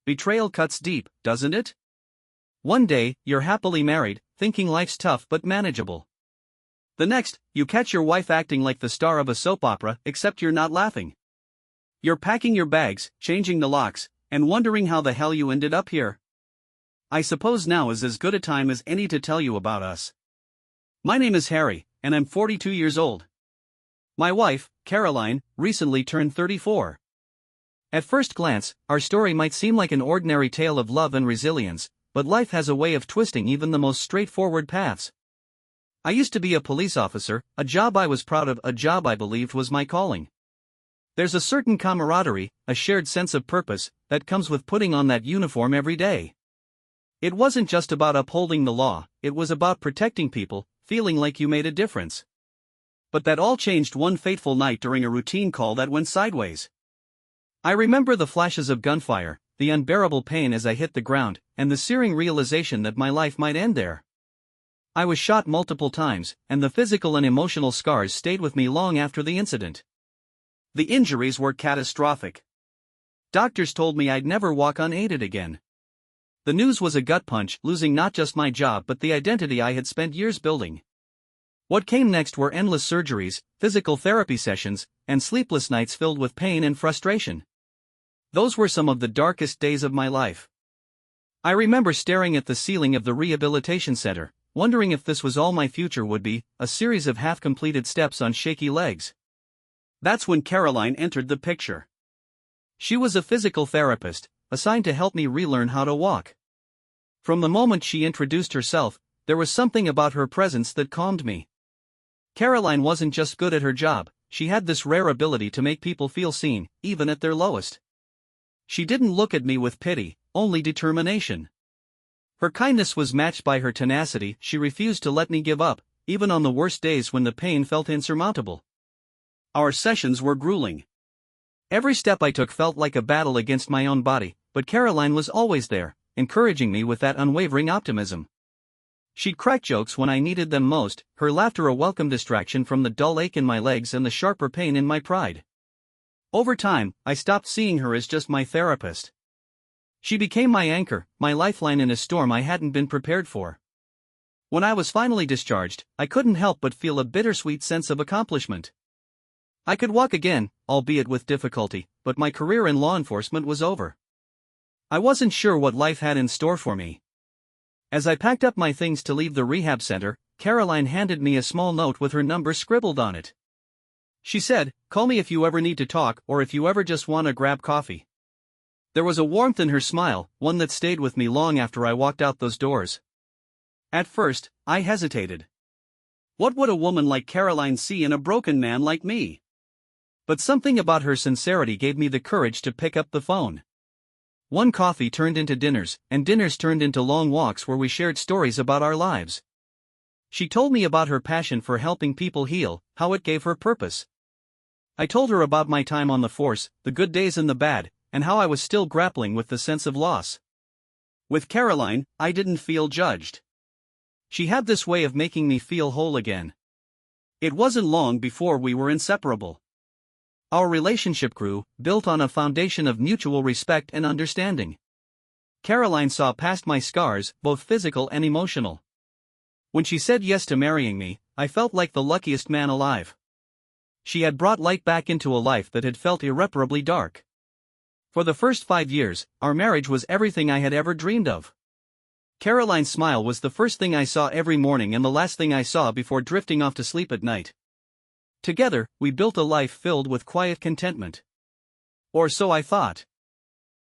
Betrayal cuts deep, doesn't it? One day, you're happily married, thinking life's tough but manageable. The next, you catch your wife acting like the star of a soap opera, except you're not laughing. You're packing your bags, changing the locks, and wondering how the hell you ended up here. I suppose now is as good a time as any to tell you about us. My name is Harry, and I'm 42 years old. My wife, Caroline, recently turned 34. At first glance, our story might seem like an ordinary tale of love and resilience, but life has a way of twisting even the most straightforward paths. I used to be a police officer, a job I was proud of, a job I believed was my calling. There's a certain camaraderie, a shared sense of purpose, that comes with putting on that uniform every day. It wasn't just about upholding the law, it was about protecting people, feeling like you made a difference. But that all changed one fateful night during a routine call that went sideways. I remember the flashes of gunfire, the unbearable pain as I hit the ground, and the searing realization that my life might end there. I was shot multiple times, and the physical and emotional scars stayed with me long after the incident. The injuries were catastrophic. Doctors told me I'd never walk unaided again. The news was a gut punch, losing not just my job but the identity I had spent years building. What came next were endless surgeries, physical therapy sessions, and sleepless nights filled with pain and frustration. Those were some of the darkest days of my life. I remember staring at the ceiling of the rehabilitation center, wondering if this was all my future would be, a series of half-completed steps on shaky legs. That's when Caroline entered the picture. She was a physical therapist, assigned to help me relearn how to walk. From the moment she introduced herself, there was something about her presence that calmed me. Caroline wasn't just good at her job, she had this rare ability to make people feel seen, even at their lowest. She didn't look at me with pity, only determination. Her kindness was matched by her tenacity. She refused to let me give up, even on the worst days when the pain felt insurmountable. Our sessions were grueling. Every step I took felt like a battle against my own body, but Caroline was always there, encouraging me with that unwavering optimism. She'd crack jokes when I needed them most, her laughter a welcome distraction from the dull ache in my legs and the sharper pain in my pride. Over time, I stopped seeing her as just my therapist. She became my anchor, my lifeline in a storm I hadn't been prepared for. When I was finally discharged, I couldn't help but feel a bittersweet sense of accomplishment. I could walk again, albeit with difficulty, but my career in law enforcement was over. I wasn't sure what life had in store for me. As I packed up my things to leave the rehab center, Caroline handed me a small note with her number scribbled on it. She said, "Call me if you ever need to talk or if you ever just want to grab coffee." There was a warmth in her smile, one that stayed with me long after I walked out those doors. At first, I hesitated. What would a woman like Caroline see in a broken man like me? But something about her sincerity gave me the courage to pick up the phone. One coffee turned into dinners, and dinners turned into long walks where we shared stories about our lives. She told me about her passion for helping people heal, how it gave her purpose. I told her about my time on the force, the good days and the bad, and how I was still grappling with the sense of loss. With Caroline, I didn't feel judged. She had this way of making me feel whole again. It wasn't long before we were inseparable. Our relationship grew, built on a foundation of mutual respect and understanding. Caroline saw past my scars, both physical and emotional. When she said yes to marrying me, I felt like the luckiest man alive. She had brought light back into a life that had felt irreparably dark. For the first 5 years, our marriage was everything I had ever dreamed of. Caroline's smile was the first thing I saw every morning and the last thing I saw before drifting off to sleep at night. Together, we built a life filled with quiet contentment. Or so I thought.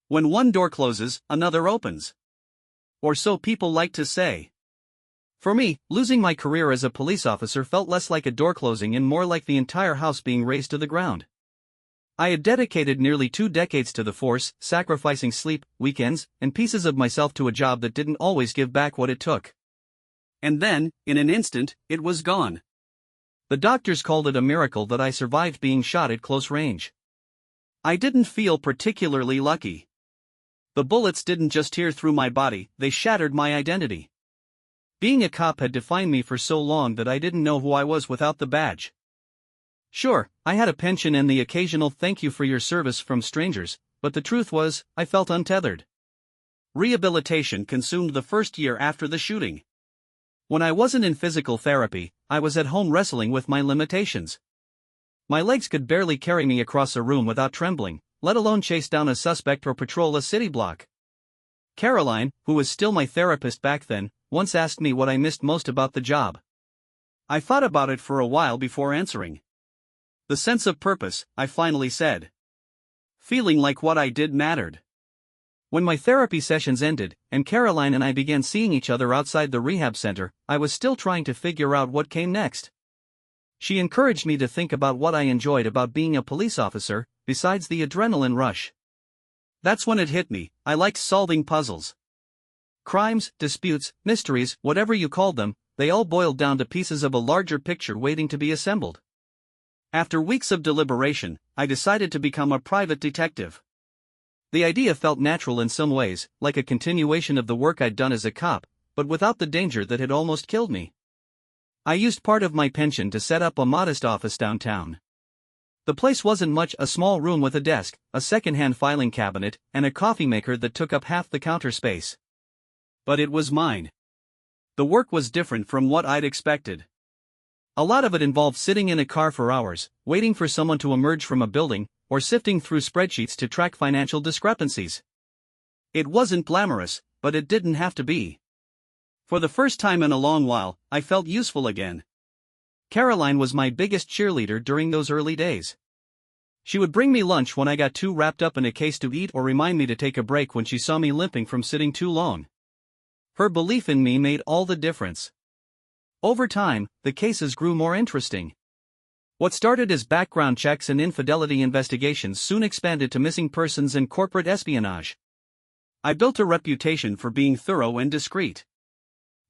When one door closes, another opens. Or so people like to say. For me, losing my career as a police officer felt less like a door closing and more like the entire house being razed to the ground. I had dedicated nearly 2 decades to the force, sacrificing sleep, weekends, and pieces of myself to a job that didn't always give back what it took. And then, in an instant, it was gone. The doctors called it a miracle that I survived being shot at close range. I didn't feel particularly lucky. The bullets didn't just tear through my body, they shattered my identity. Being a cop had defined me for so long that I didn't know who I was without the badge. Sure, I had a pension and the occasional thank you for your service from strangers, but the truth was, I felt untethered. Rehabilitation consumed the first year after the shooting. When I wasn't in physical therapy, I was at home wrestling with my limitations. My legs could barely carry me across a room without trembling, let alone chase down a suspect or patrol a city block. Caroline, who was still my therapist back then, once asked me what I missed most about the job. I thought about it for a while before answering. The sense of purpose, I finally said. Feeling like what I did mattered. When my therapy sessions ended, and Caroline and I began seeing each other outside the rehab center, I was still trying to figure out what came next. She encouraged me to think about what I enjoyed about being a police officer, besides the adrenaline rush. That's when it hit me, I liked solving puzzles. Crimes, disputes, mysteries, whatever you called them, they all boiled down to pieces of a larger picture waiting to be assembled. After weeks of deliberation, I decided to become a private detective. The idea felt natural in some ways, like a continuation of the work I'd done as a cop, but without the danger that had almost killed me. I used part of my pension to set up a modest office downtown. The place wasn't much, a small room with a desk, a second-hand filing cabinet, and a coffee maker that took up half the counter space. But it was mine. The work was different from what I'd expected. A lot of it involved sitting in a car for hours, waiting for someone to emerge from a building, or sifting through spreadsheets to track financial discrepancies. It wasn't glamorous, but it didn't have to be. For the first time in a long while, I felt useful again. Caroline was my biggest cheerleader during those early days. She would bring me lunch when I got too wrapped up in a case to eat or remind me to take a break when she saw me limping from sitting too long. Her belief in me made all the difference. Over time, the cases grew more interesting. What started as background checks and infidelity investigations soon expanded to missing persons and corporate espionage. I built a reputation for being thorough and discreet.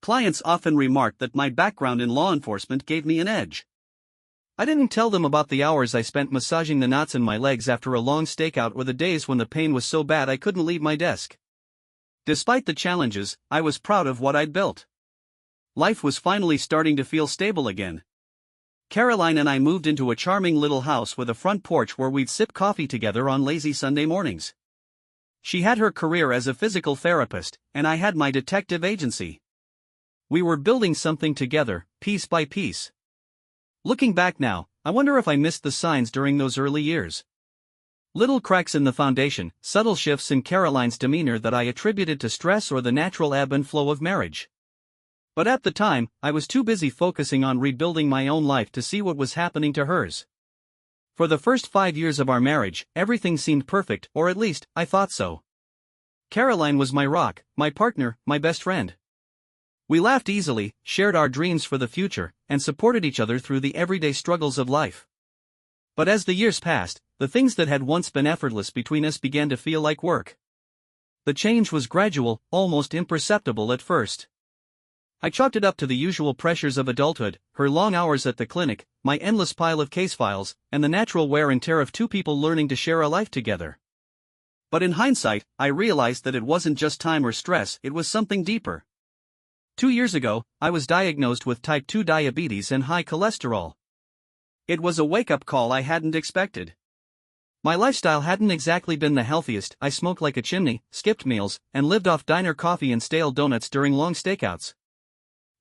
Clients often remarked that my background in law enforcement gave me an edge. I didn't tell them about the hours I spent massaging the knots in my legs after a long stakeout or the days when the pain was so bad I couldn't leave my desk. Despite the challenges, I was proud of what I'd built. Life was finally starting to feel stable again. Caroline and I moved into a charming little house with a front porch where we'd sip coffee together on lazy Sunday mornings. She had her career as a physical therapist, and I had my detective agency. We were building something together, piece by piece. Looking back now, I wonder if I missed the signs during those early years. Little cracks in the foundation, subtle shifts in Caroline's demeanor that I attributed to stress or the natural ebb and flow of marriage. But at the time, I was too busy focusing on rebuilding my own life to see what was happening to hers. For the first 5 years of our marriage, everything seemed perfect, or at least, I thought so. Caroline was my rock, my partner, my best friend. We laughed easily, shared our dreams for the future, and supported each other through the everyday struggles of life. But as the years passed, the things that had once been effortless between us began to feel like work. The change was gradual, almost imperceptible at first. I chalked it up to the usual pressures of adulthood, her long hours at the clinic, my endless pile of case files, and the natural wear and tear of two people learning to share a life together. But in hindsight, I realized that it wasn't just time or stress, it was something deeper. 2 years ago, I was diagnosed with type 2 diabetes and high cholesterol. It was a wake-up call I hadn't expected. My lifestyle hadn't exactly been the healthiest. I smoked like a chimney, skipped meals, and lived off diner coffee and stale donuts during long stakeouts.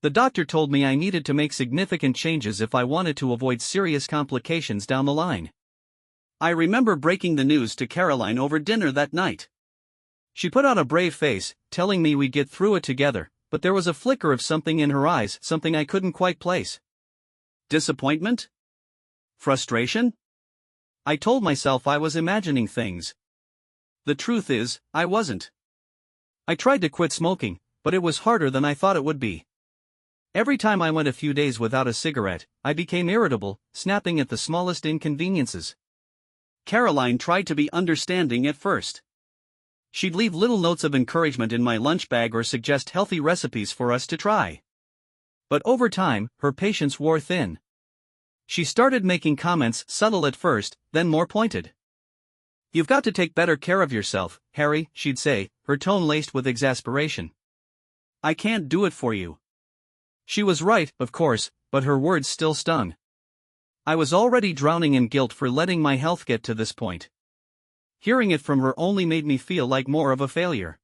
The doctor told me I needed to make significant changes if I wanted to avoid serious complications down the line. I remember breaking the news to Caroline over dinner that night. She put on a brave face, telling me we'd get through it together, but there was a flicker of something in her eyes, something I couldn't quite place. Disappointment? Frustration? I told myself I was imagining things. The truth is, I wasn't. I tried to quit smoking, but it was harder than I thought it would be. Every time I went a few days without a cigarette, I became irritable, snapping at the smallest inconveniences. Caroline tried to be understanding at first. She'd leave little notes of encouragement in my lunch bag or suggest healthy recipes for us to try. But over time, her patience wore thin. She started making comments, subtle at first, then more pointed. "You've got to take better care of yourself, Harry," she'd say, her tone laced with exasperation. "I can't do it for you." She was right, of course, but her words still stung. I was already drowning in guilt for letting my health get to this point. Hearing it from her only made me feel like more of a failure.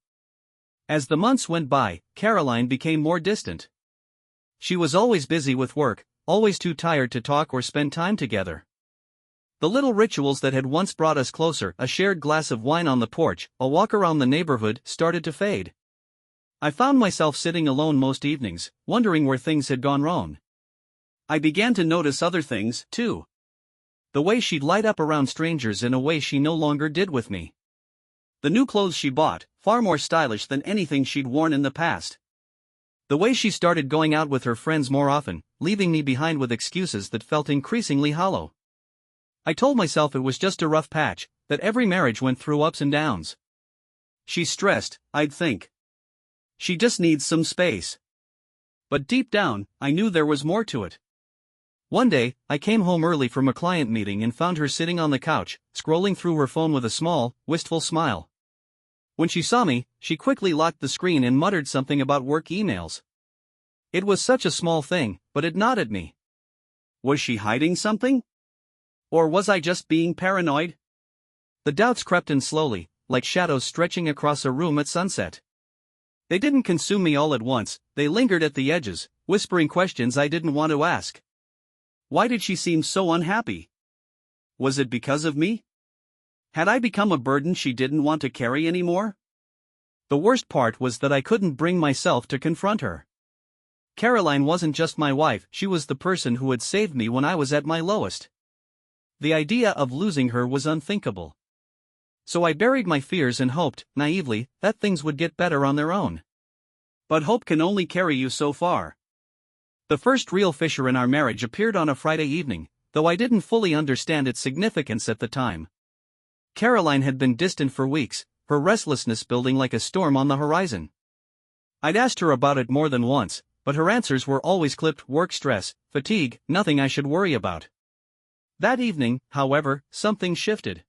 As the months went by, Caroline became more distant. She was always busy with work, always too tired to talk or spend time together. The little rituals that had once brought us closer, a shared glass of wine on the porch, a walk around the neighborhood, started to fade. I found myself sitting alone most evenings, wondering where things had gone wrong. I began to notice other things, too. The way she'd light up around strangers in a way she no longer did with me. The new clothes she bought, far more stylish than anything she'd worn in the past. The way she started going out with her friends more often, leaving me behind with excuses that felt increasingly hollow. I told myself it was just a rough patch, that every marriage went through ups and downs. She's stressed, I'd think. She just needs some space. But deep down, I knew there was more to it. One day, I came home early from a client meeting and found her sitting on the couch, scrolling through her phone with a small, wistful smile. When she saw me, she quickly locked the screen and muttered something about work emails. It was such a small thing, but it gnawed at me. Was she hiding something? Or was I just being paranoid? The doubts crept in slowly, like shadows stretching across a room at sunset. They didn't consume me all at once, they lingered at the edges, whispering questions I didn't want to ask. Why did she seem so unhappy? Was it because of me? Had I become a burden she didn't want to carry anymore? The worst part was that I couldn't bring myself to confront her. Caroline wasn't just my wife, she was the person who had saved me when I was at my lowest. The idea of losing her was unthinkable. So I buried my fears and hoped, naively, that things would get better on their own. But hope can only carry you so far. The first real fissure in our marriage appeared on a Friday evening, though I didn't fully understand its significance at the time. Caroline had been distant for weeks, her restlessness building like a storm on the horizon. I'd asked her about it more than once, but her answers were always clipped: work stress, fatigue, nothing I should worry about. That evening, however, something shifted.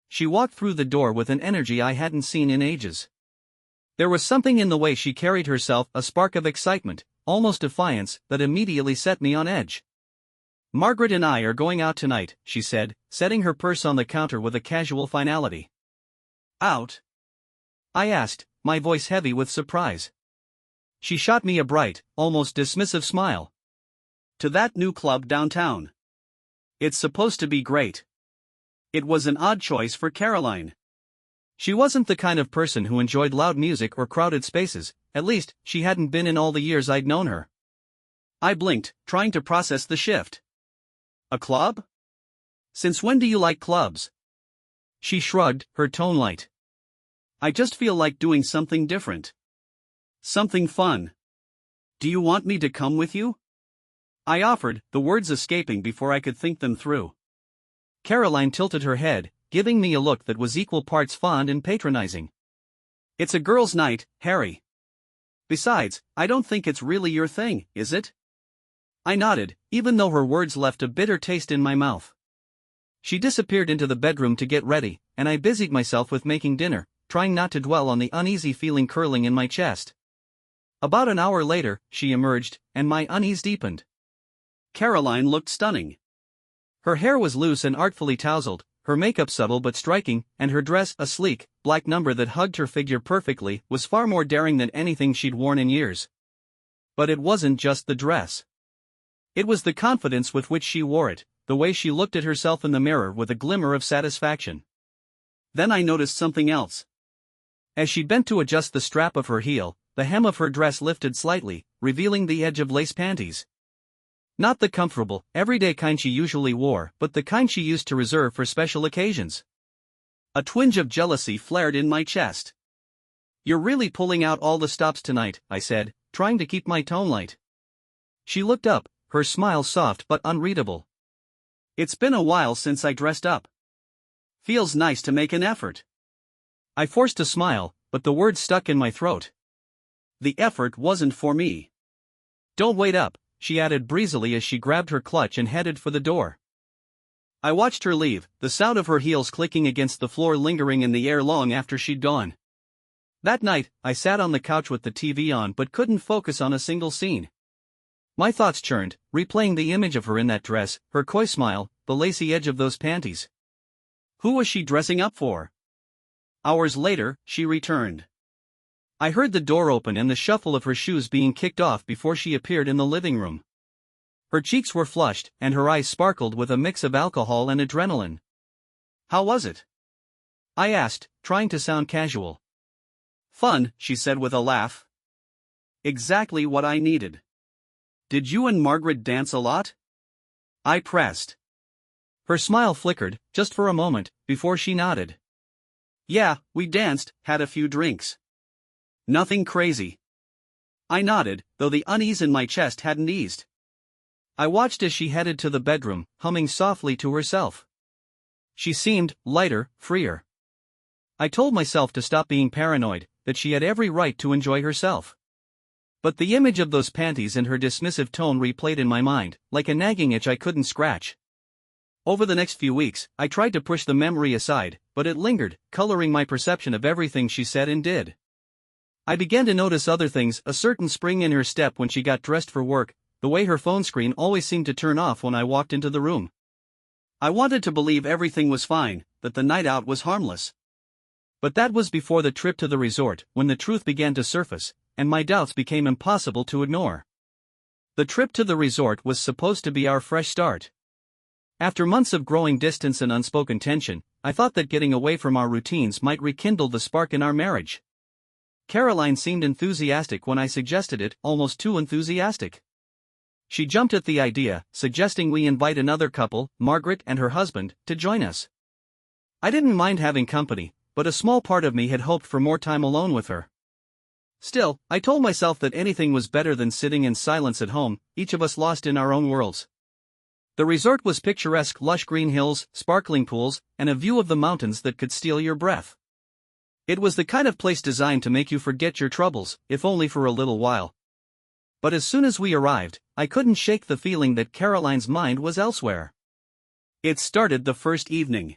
She walked through the door with an energy I hadn't seen in ages. There was something in the way she carried herself, a spark of excitement, almost defiance, that immediately set me on edge. "Margaret and I are going out tonight," she said, setting her purse on the counter with a casual finality. "Out?" I asked, my voice heavy with surprise. She shot me a bright, almost dismissive smile. "To that new club downtown. It's supposed to be great." It was an odd choice for Caroline. She wasn't the kind of person who enjoyed loud music or crowded spaces, at least, she hadn't been in all the years I'd known her. I blinked, trying to process the shift. "A club? Since when do you like clubs?" She shrugged, her tone light. "I just feel like doing something different. Something fun. Do you want me to come with you?" I offered, the words escaping before I could think them through. Caroline tilted her head, giving me a look that was equal parts fond and patronizing. "It's a girls' night, Harry. Besides, I don't think it's really your thing, is it?" I nodded, even though her words left a bitter taste in my mouth. She disappeared into the bedroom to get ready, and I busied myself with making dinner, trying not to dwell on the uneasy feeling curling in my chest. About an hour later, she emerged, and my unease deepened. Caroline looked stunning. Her hair was loose and artfully tousled, her makeup subtle but striking, and her dress, a sleek, black number that hugged her figure perfectly, was far more daring than anything she'd worn in years. But it wasn't just the dress. It was the confidence with which she wore it, the way she looked at herself in the mirror with a glimmer of satisfaction. Then I noticed something else. As she bent to adjust the strap of her heel, the hem of her dress lifted slightly, revealing the edge of lace panties. Not the comfortable, everyday kind she usually wore, but the kind she used to reserve for special occasions. A twinge of jealousy flared in my chest. "You're really pulling out all the stops tonight," I said, trying to keep my tone light. She looked up, her smile soft but unreadable. "It's been a while since I dressed up. Feels nice to make an effort." I forced a smile, but the words stuck in my throat. The effort wasn't for me. "Don't wait up," she added breezily as she grabbed her clutch and headed for the door. I watched her leave, the sound of her heels clicking against the floor lingering in the air long after she'd gone. That night, I sat on the couch with the TV on but couldn't focus on a single scene. My thoughts churned, replaying the image of her in that dress, her coy smile, the lacy edge of those panties. Who was she dressing up for? Hours later, she returned. I heard the door open and the shuffle of her shoes being kicked off before she appeared in the living room. Her cheeks were flushed, and her eyes sparkled with a mix of alcohol and adrenaline. "How was it?" I asked, trying to sound casual. "Fun," she said with a laugh. "Exactly what I needed." "Did you and Margaret dance a lot?" I pressed. Her smile flickered, just for a moment, before she nodded. "Yeah, we danced, had a few drinks. Nothing crazy." I nodded, though the unease in my chest hadn't eased. I watched as she headed to the bedroom, humming softly to herself. She seemed lighter, freer. I told myself to stop being paranoid, that she had every right to enjoy herself. But the image of those panties and her dismissive tone replayed in my mind, like a nagging itch I couldn't scratch. Over the next few weeks, I tried to push the memory aside, but it lingered, coloring my perception of everything she said and did. I began to notice other things, a certain spring in her step when she got dressed for work, the way her phone screen always seemed to turn off when I walked into the room. I wanted to believe everything was fine, that the night out was harmless. But that was before the trip to the resort, when the truth began to surface, and my doubts became impossible to ignore. The trip to the resort was supposed to be our fresh start. After months of growing distance and unspoken tension, I thought that getting away from our routines might rekindle the spark in our marriage. Caroline seemed enthusiastic when I suggested it, almost too enthusiastic. She jumped at the idea, suggesting we invite another couple, Margaret and her husband, to join us. I didn't mind having company, but a small part of me had hoped for more time alone with her. Still, I told myself that anything was better than sitting in silence at home, each of us lost in our own worlds. The resort was picturesque, lush green hills, sparkling pools, and a view of the mountains that could steal your breath. It was the kind of place designed to make you forget your troubles, if only for a little while. But as soon as we arrived, I couldn't shake the feeling that Caroline's mind was elsewhere. It started the first evening.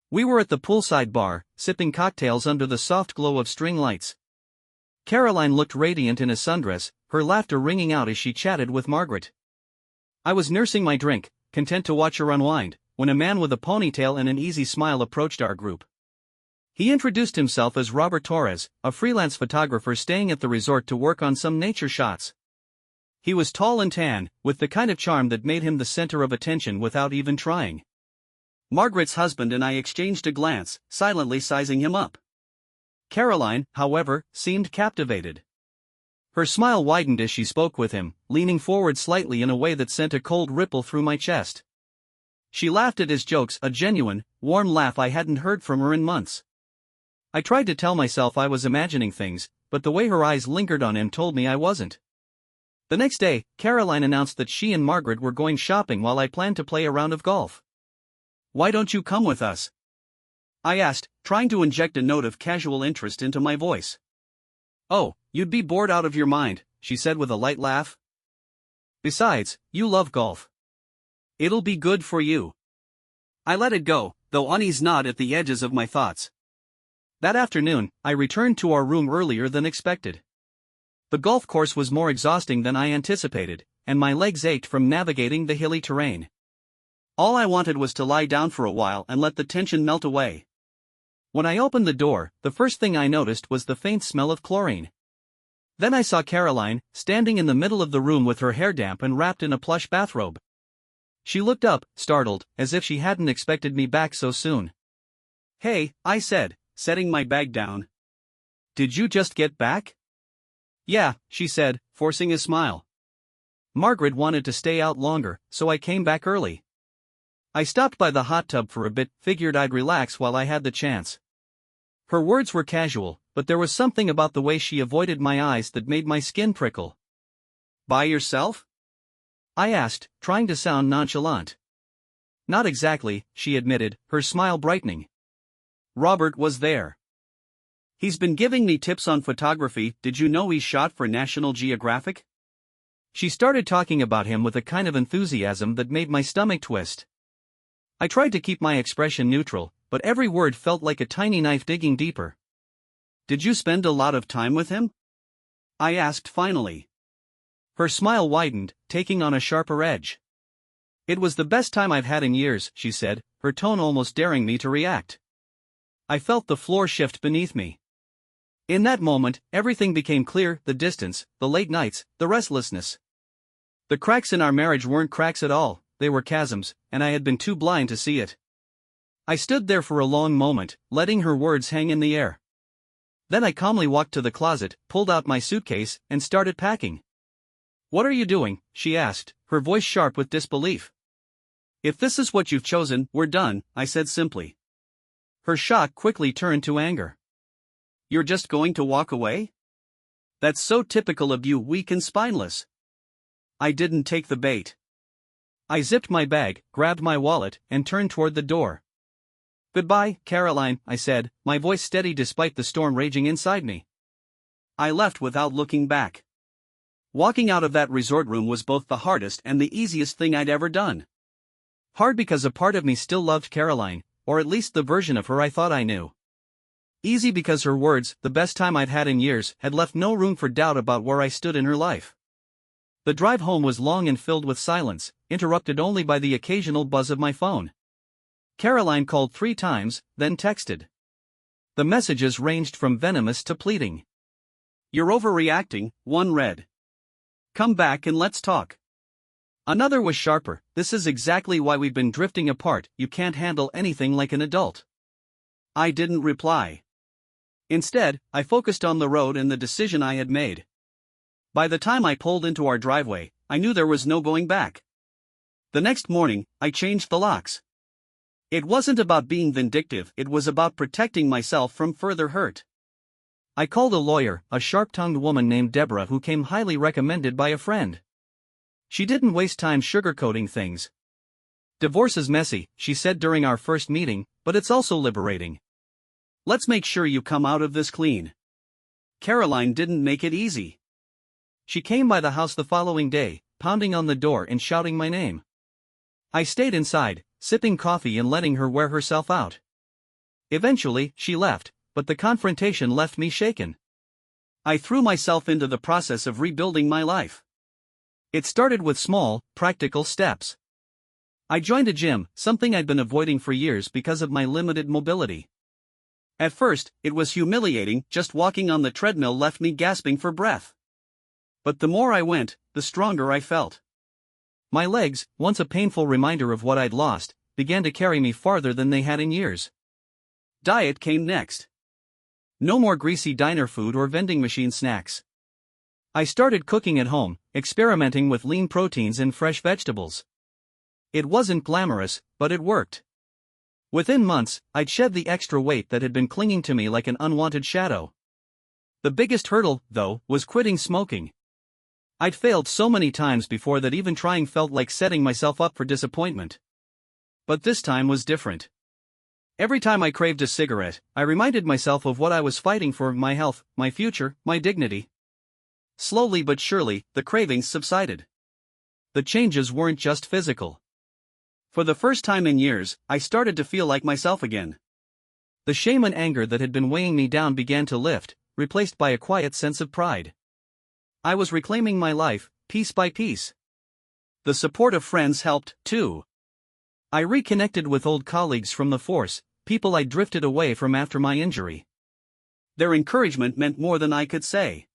We were at the poolside bar, sipping cocktails under the soft glow of string lights. Caroline looked radiant in a sundress, her laughter ringing out as she chatted with Margaret. I was nursing my drink, content to watch her unwind, when a man with a ponytail and an easy smile approached our group. He introduced himself as Robert Torres, a freelance photographer staying at the resort to work on some nature shots. He was tall and tan, with the kind of charm that made him the center of attention without even trying. Margaret's husband and I exchanged a glance, silently sizing him up. Caroline, however, seemed captivated. Her smile widened as she spoke with him, leaning forward slightly in a way that sent a cold ripple through my chest. She laughed at his jokes, a genuine, warm laugh I hadn't heard from her in months. I tried to tell myself I was imagining things, but the way her eyes lingered on him told me I wasn't. The next day, Caroline announced that she and Margaret were going shopping while I planned to play a round of golf. "Why don't you come with us?" I asked, trying to inject a note of casual interest into my voice. "Oh, you'd be bored out of your mind," she said with a light laugh. "Besides, you love golf. It'll be good for you." I let it go, though unease gnawed at the edges of my thoughts. That afternoon, I returned to our room earlier than expected. The golf course was more exhausting than I anticipated, and my legs ached from navigating the hilly terrain. All I wanted was to lie down for a while and let the tension melt away. When I opened the door, the first thing I noticed was the faint smell of chlorine. Then I saw Caroline, standing in the middle of the room with her hair damp and wrapped in a plush bathrobe. She looked up, startled, as if she hadn't expected me back so soon. "Hey," I said, setting my bag down. "Did you just get back?" "Yeah," she said, forcing a smile. "Margaret wanted to stay out longer, so I came back early. I stopped by the hot tub for a bit, figured I'd relax while I had the chance." Her words were casual, but there was something about the way she avoided my eyes that made my skin prickle. "By yourself?" I asked, trying to sound nonchalant. "Not exactly," she admitted, her smile brightening. "Robert was there. He's been giving me tips on photography. Did you know he shot for National Geographic?" She started talking about him with a kind of enthusiasm that made my stomach twist. I tried to keep my expression neutral, but every word felt like a tiny knife digging deeper. "Did you spend a lot of time with him?" I asked finally. Her smile widened, taking on a sharper edge. "It was the best time I've had in years," she said, her tone almost daring me to react. I felt the floor shift beneath me. In that moment, everything became clear: the distance, the late nights, the restlessness. The cracks in our marriage weren't cracks at all, they were chasms, and I had been too blind to see it. I stood there for a long moment, letting her words hang in the air. Then I calmly walked to the closet, pulled out my suitcase, and started packing. "What are you doing?" she asked, her voice sharp with disbelief. "If this is what you've chosen, we're done," I said simply. Her shock quickly turned to anger. "You're just going to walk away? That's so typical of you, weak and spineless." I didn't take the bait. I zipped my bag, grabbed my wallet, and turned toward the door. "Goodbye, Caroline," I said, my voice steady despite the storm raging inside me. I left without looking back. Walking out of that resort room was both the hardest and the easiest thing I'd ever done. Hard because a part of me still loved Caroline, or at least the version of her I thought I knew. Easy because her words, the best time I'd had in years, had left no room for doubt about where I stood in her life. The drive home was long and filled with silence, interrupted only by the occasional buzz of my phone. Caroline called 3 times, then texted. The messages ranged from venomous to pleading. "You're overreacting," one read. "Come back and let's talk." Another was sharper: "This is exactly why we've been drifting apart, you can't handle anything like an adult." I didn't reply. Instead, I focused on the road and the decision I had made. By the time I pulled into our driveway, I knew there was no going back. The next morning, I changed the locks. It wasn't about being vindictive, it was about protecting myself from further hurt. I called a lawyer, a sharp-tongued woman named Deborah who came highly recommended by a friend. She didn't waste time sugarcoating things. "Divorce is messy," she said during our first meeting, "but it's also liberating. Let's make sure you come out of this clean." Caroline didn't make it easy. She came by the house the following day, pounding on the door and shouting my name. I stayed inside, sipping coffee and letting her wear herself out. Eventually, she left, but the confrontation left me shaken. I threw myself into the process of rebuilding my life. It started with small, practical steps. I joined a gym, something I'd been avoiding for years because of my limited mobility. At first, it was humiliating; just walking on the treadmill left me gasping for breath. But the more I went, the stronger I felt. My legs, once a painful reminder of what I'd lost, began to carry me farther than they had in years. Diet came next. No more greasy diner food or vending machine snacks. I started cooking at home, experimenting with lean proteins and fresh vegetables. It wasn't glamorous, but it worked. Within months, I'd shed the extra weight that had been clinging to me like an unwanted shadow. The biggest hurdle, though, was quitting smoking. I'd failed so many times before that even trying felt like setting myself up for disappointment. But this time was different. Every time I craved a cigarette, I reminded myself of what I was fighting for: my health, my future, my dignity. Slowly but surely, the cravings subsided. The changes weren't just physical. For the first time in years, I started to feel like myself again. The shame and anger that had been weighing me down began to lift, replaced by a quiet sense of pride. I was reclaiming my life, piece by piece. The support of friends helped, too. I reconnected with old colleagues from the force, people I drifted away from after my injury. Their encouragement meant more than I could say.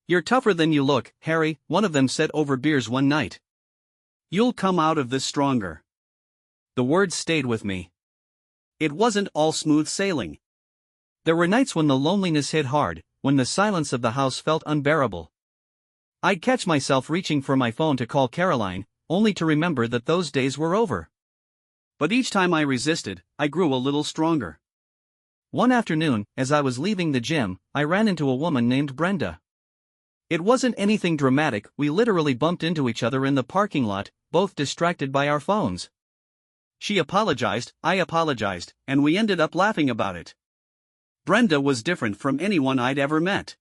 "You're tougher than you look, Harry," one of them said over beers one night. "You'll come out of this stronger." The words stayed with me. It wasn't all smooth sailing. There were nights when the loneliness hit hard, when the silence of the house felt unbearable. I'd catch myself reaching for my phone to call Caroline, only to remember that those days were over. But each time I resisted, I grew a little stronger. One afternoon, as I was leaving the gym, I ran into a woman named Brenda. It wasn't anything dramatic; we literally bumped into each other in the parking lot, both distracted by our phones. She apologized, I apologized, and we ended up laughing about it. Brenda was different from anyone I'd ever met.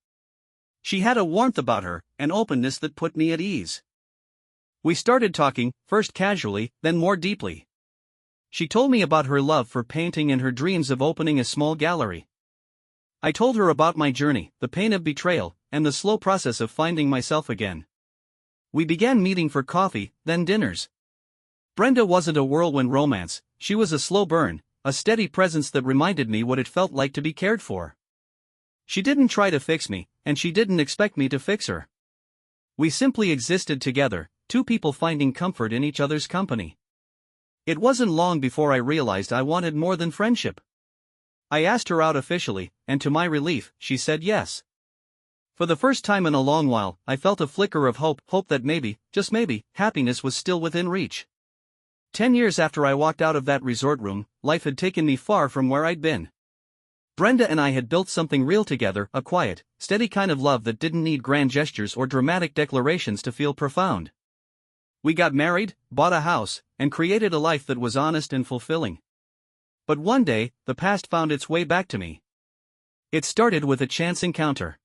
She had a warmth about her, an openness that put me at ease. We started talking, first casually, then more deeply. She told me about her love for painting and her dreams of opening a small gallery. I told her about my journey, the pain of betrayal, and the slow process of finding myself again. We began meeting for coffee, then dinners. Brenda wasn't a whirlwind romance; she was a slow burn, a steady presence that reminded me what it felt like to be cared for. She didn't try to fix me, and she didn't expect me to fix her. We simply existed together, two people finding comfort in each other's company. It wasn't long before I realized I wanted more than friendship. I asked her out officially, and to my relief, she said yes. For the first time in a long while, I felt a flicker of hope that maybe, just maybe, happiness was still within reach. 10 years after I walked out of that resort room, life had taken me far from where I'd been. Brenda and I had built something real together, a quiet, steady kind of love that didn't need grand gestures or dramatic declarations to feel profound. We got married, bought a house, and created a life that was honest and fulfilling. But one day, the past found its way back to me. It started with a chance encounter.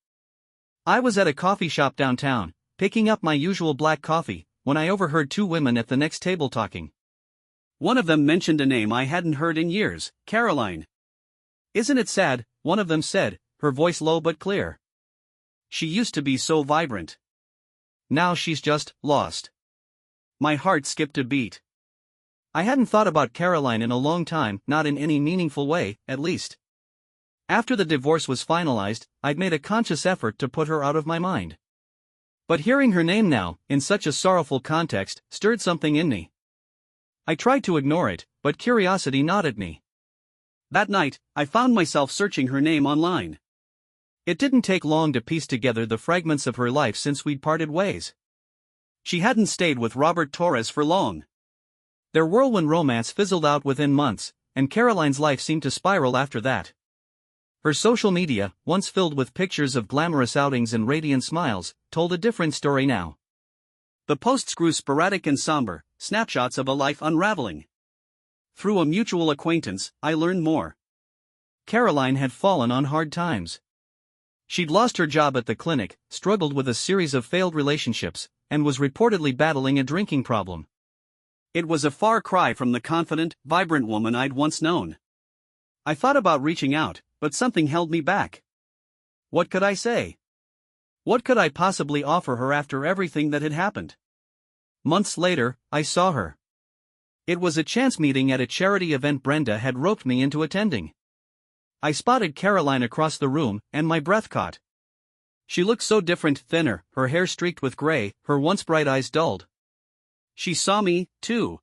I was at a coffee shop downtown, picking up my usual black coffee, when I overheard two women at the next table talking. One of them mentioned a name I hadn't heard in years, Caroline. "Isn't it sad?" one of them said, her voice low but clear. "She used to be so vibrant. Now she's just lost." My heart skipped a beat. I hadn't thought about Caroline in a long time, not in any meaningful way, at least. After the divorce was finalized, I'd made a conscious effort to put her out of my mind. But hearing her name now, in such a sorrowful context, stirred something in me. I tried to ignore it, but curiosity gnawed at me. That night, I found myself searching her name online. It didn't take long to piece together the fragments of her life since we'd parted ways. She hadn't stayed with Robert Torres for long. Their whirlwind romance fizzled out within months, and Caroline's life seemed to spiral after that. Her social media, once filled with pictures of glamorous outings and radiant smiles, told a different story now. The posts grew sporadic and somber, snapshots of a life unraveling. Through a mutual acquaintance, I learned more. Caroline had fallen on hard times. She'd lost her job at the clinic, struggled with a series of failed relationships, and was reportedly battling a drinking problem. It was a far cry from the confident, vibrant woman I'd once known. I thought about reaching out, but something held me back. What could I say? What could I possibly offer her after everything that had happened? Months later, I saw her. It was a chance meeting at a charity event Brenda had roped me into attending. I spotted Caroline across the room, and my breath caught. She looked so different, thinner, her hair streaked with gray, her once bright eyes dulled. She saw me, too.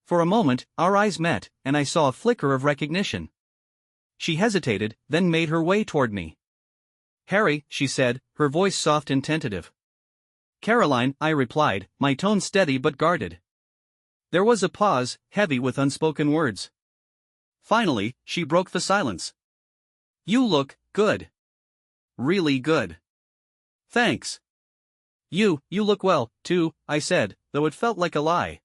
For a moment, our eyes met, and I saw a flicker of recognition. She hesitated, then made her way toward me. "Harry," she said, her voice soft and tentative. "Caroline," I replied, my tone steady but guarded. There was a pause, heavy with unspoken words. Finally, she broke the silence. "You look good. Really good." "Thanks." You look well, too," I said, though it felt like a lie.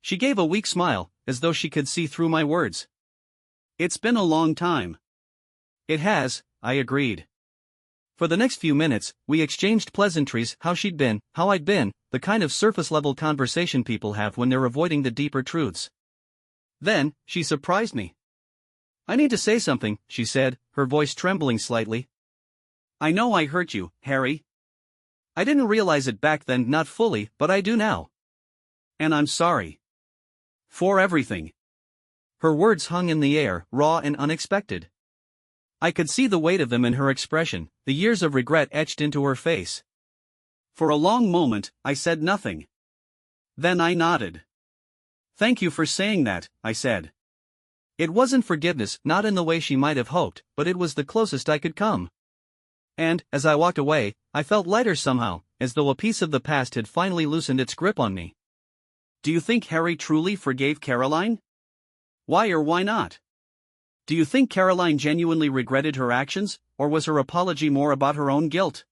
She gave a weak smile, as though she could see through my words. "It's been a long time." "It has," I agreed. For the next few minutes, we exchanged pleasantries, how she'd been, how I'd been, the kind of surface-level conversation people have when they're avoiding the deeper truths. Then, she surprised me. "I need to say something," she said, her voice trembling slightly. "I know I hurt you, Harry. I didn't realize it back then, not fully, but I do now. And I'm sorry. For everything." Her words hung in the air, raw and unexpected. I could see the weight of them in her expression, the years of regret etched into her face. For a long moment, I said nothing. Then I nodded. "Thank you for saying that," I said. It wasn't forgiveness, not in the way she might have hoped, but it was the closest I could come. And, as I walked away, I felt lighter somehow, as though a piece of the past had finally loosened its grip on me. Do you think Harry truly forgave Caroline? Why or why not? Do you think Caroline genuinely regretted her actions, or was her apology more about her own guilt?